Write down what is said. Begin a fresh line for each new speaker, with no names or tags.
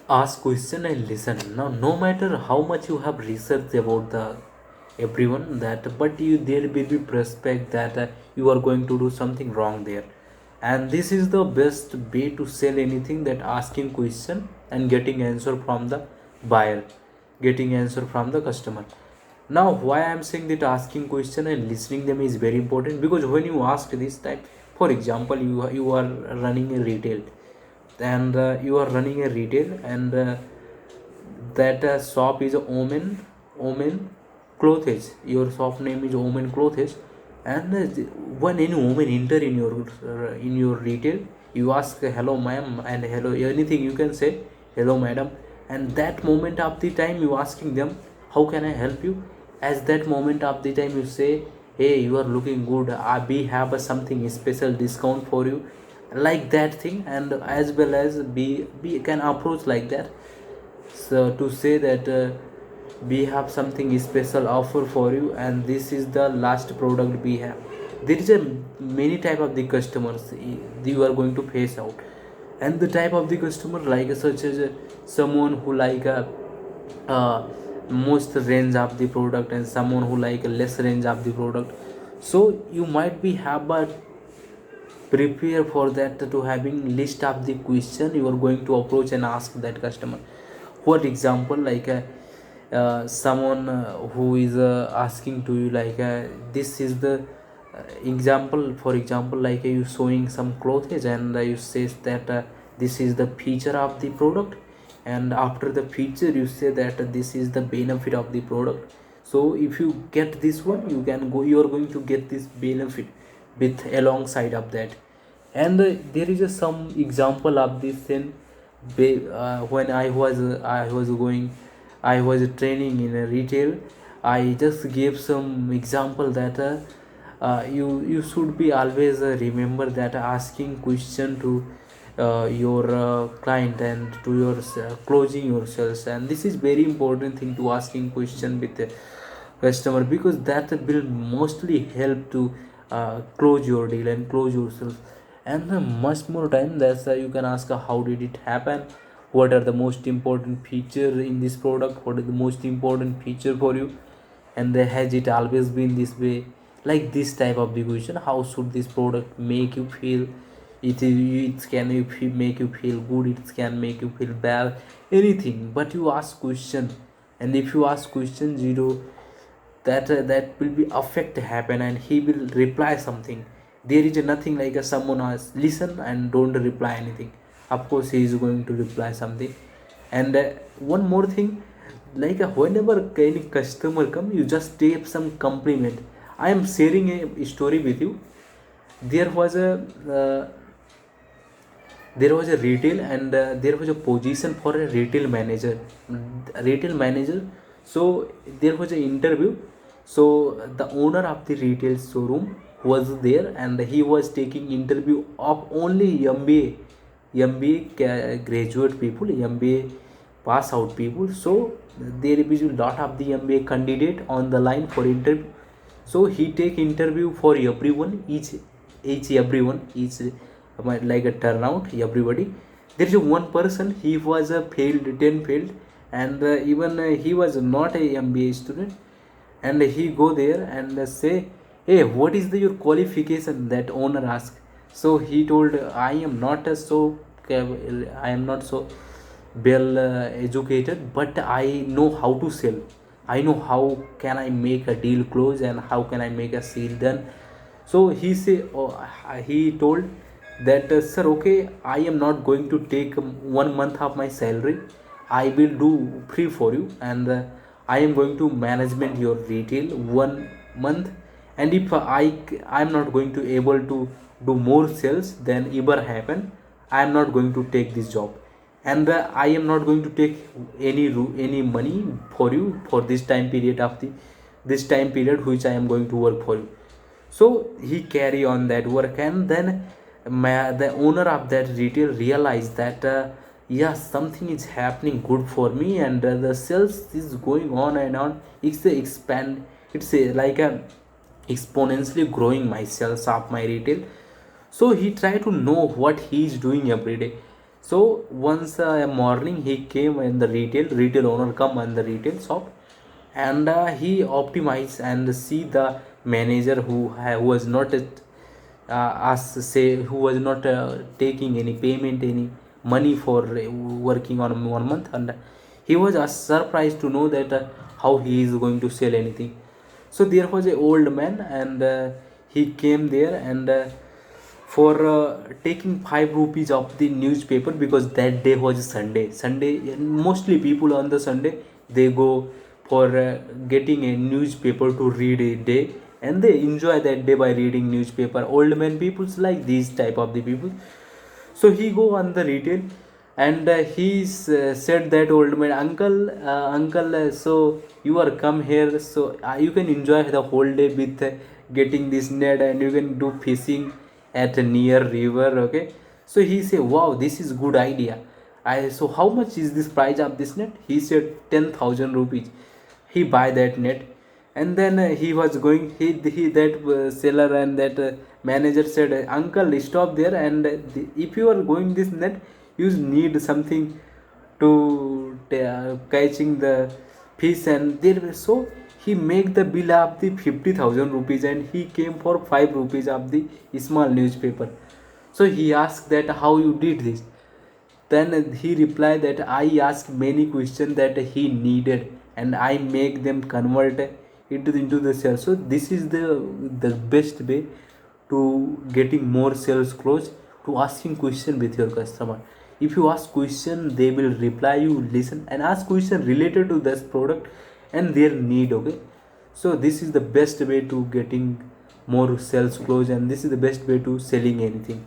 Ask question and listen. Now no matter how much you have researched about the everyone that, but you there will be prospect that you are going to do something wrong there. And this is the best way to sell anything, that asking question and getting answer from the buyer, getting answer from the customer. Now why I am saying that asking question and listening them is very important, because when you ask this type, for example, you are running a retail, and you are running a retail, and that shop is Omen Clothes. Your shop name is Omen Clothes, and when any woman enter in your retail, you ask hello ma'am, and hello anything you can say, hello madam. And that moment of the time you asking them, how can I help you? As that moment of the time you say, hey, you are looking good, we have a something special discount for you, like that thing. And as well as be can approach like that, so to say that we have something special offer for you, and this is the last product we have. There is a many type of the customers you are going to face out. And the type of the customer, like such as someone who like uh, most range of the product, and someone who like a less range of the product. So you might be have a prepare for that, to having list of the question you are going to approach and ask that customer. For example, like someone who is asking to you, like this is the example, for example, like you showing some clothes, and you says that this is the feature of the product, and after the feature you say that this is the benefit of the product. So if you get this one, you are going to get this benefit with alongside of that. And there is some example of this in when I was training in a retail. I just gave some example that you should be always remember that asking question to your client, and to your closing your sales. And this is very important thing, to asking question with the customer, because that will mostly help to close your deal and close yourself. And much more time, that's you can ask how did it happen, what are the most important feature in this product, what is the most important feature for you, and has it always been this way, like this type of the question. How should this product make you feel? It can make you feel good, it can make you feel bad, anything. But you ask question, and if you ask questions, that will be affect happen, and he will reply something. There is nothing like a someone has listen and don't reply anything. Of course he is going to reply something. And one more thing, like whenever any customer come, you just take some compliment. I am sharing a story with you. There was a uh, there was a retail, and there was a position for a retail manager. So there was an interview. So the owner of the retail showroom was there, and he was taking interview of only MBA graduate people, MBA pass out people. So there is a lot of the MBA candidate on the line for interview. So he take interview for everyone, each everyone, each like a turnout everybody. There is one person, he was a failed 10 failed, and even he was not a MBA student. And he go there and say, hey, what is your qualification, that owner asked. So he told, I am not I am not so well educated, but I know how to sell. I know how can I make a deal close, and how can I make a sale done. So he say, oh, he told that sir, okay, I am not going to take 1 month of my salary. I will do free for you, and I am going to management your retail 1 month. And if I am not going to able to do more sales than ever happen, I am not going to take this job. And I am not going to take any money for you for this time period which I am going to work for you. So he carry on that work, and then the owner of that retail realized that yeah, something is happening good for me, and the sales is going on and on. It's a, like a exponentially growing my sales of my retail. So he tried to know what he is doing every day. So once a morning he came in the retail owner come in the retail shop, and he optimize and see the manager who was not as say who was not taking any payment, any money for working on 1 month, and he was surprised to know that how he is going to sell anything. So there was a old man, and he came there, and for taking 5 rupees of the newspaper, because that day was Sunday, and mostly people on the Sunday they go for getting a newspaper to read a day, and they enjoy that day by reading newspaper. Old men peoples like these type of the people. So he go on the retail, and said that old man, uncle, so you are come here, so you can enjoy the whole day with getting this net, and you can do fishing at a near river. Okay, so he say, wow, this is good idea. So how much is this price of this net? He said 10,000 rupees. He buy that net, and then he was going, he that seller and that manager said, uncle, stop there, and if you are going this net, you need something to catching the fish, and there. So he make the bill of the 50,000 rupees, and he came for 5 rupees of the small newspaper. So he asked that how you did this. Then he replied that I asked many questions that he needed, and I make them convert it into the sales. So this is the best way to getting more sales close, to asking question with your customer. If you ask question, they will reply you, listen, and ask question related to this product and their need. Okay, so this is the best way to getting more sales close, and this is the best way to selling anything.